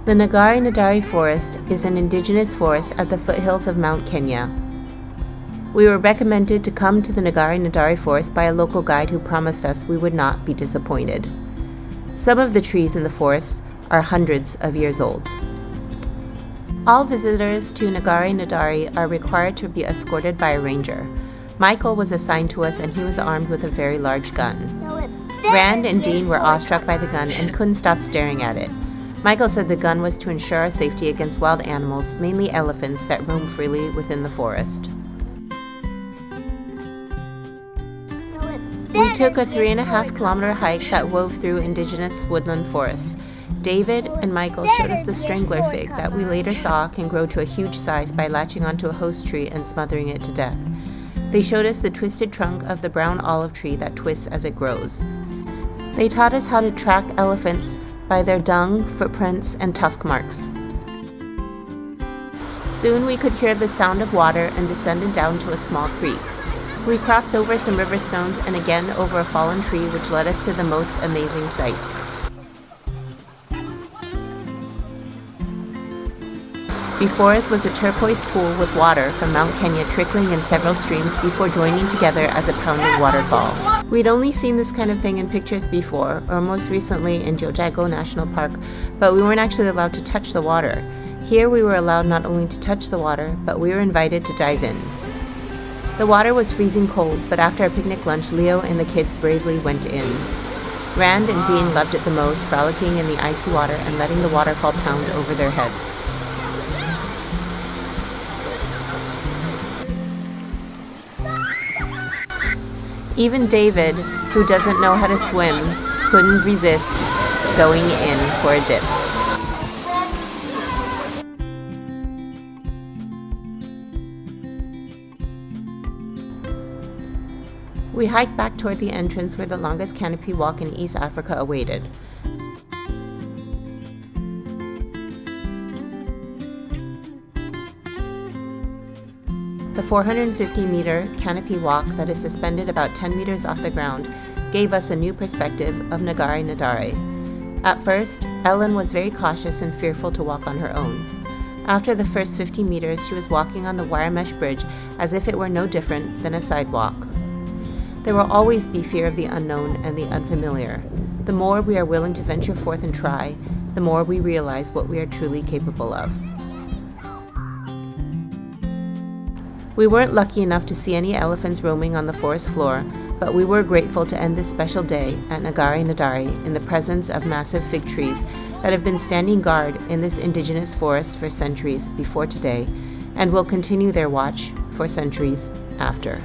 The Ngare forest is an indigenous forest at the foothills of Mount Kenya. We were recommended to come to the Ngare forest by a local guide who promised us we would not be disappointed. Some of the trees in the forest are hundreds of years old. All visitors to Ngare are required to be escorted by a ranger. Michael was assigned to us and he was armed with a very large gun. Rand and Dean were awestruck by the gun and couldn't stop staring at it. Michael said the gun was to ensure our safety against wild animals, mainly elephants that roam freely within the forest. We took a 3.5-kilometer hike that wove through indigenous woodland forests. David and Michael showed us the strangler fig that we later saw can grow to a huge size by latching onto a host tree and smothering it to death. They showed us the twisted trunk of the brown olive tree that twists as it grows. They taught us how to track elephants by their dung, footprints, and tusk marks. Soon we could hear the sound of water and descended down to a small creek. We crossed over some river stones and again over a fallen tree, which led us to the most amazing sight. Before us was a turquoise pool with water from Mount Kenya trickling in several streams before joining together as a pounding waterfall. We'd only seen this kind of thing in pictures before, or most recently in Jojago National Park, but we weren't actually allowed to touch the water. Here we were allowed not only to touch the water, but we were invited to dive in. The water was freezing cold, but after our picnic lunch, Leo and the kids bravely went in. Rand and Dean loved it the most, frolicking in the icy water and letting the waterfall pound over their heads. Even David, who doesn't know how to swim, couldn't resist going in for a dip. We hiked back toward the entrance where the longest canopy walk in East Africa awaited. The 450-meter canopy walk that is suspended about 10 meters off the ground gave us a new perspective of Ngare. At first, Ellen was very cautious and fearful to walk on her own. After the first 50 meters, she was walking on the wire mesh bridge as if it were no different than a sidewalk. There will always be fear of the unknown and the unfamiliar. The more we are willing to venture forth and try, the more we realize what we are truly capable of. We weren't lucky enough to see any elephants roaming on the forest floor, but we were grateful to end this special day at Ngare in the presence of massive fig trees that have been standing guard in this indigenous forest for centuries before today and will continue their watch for centuries after.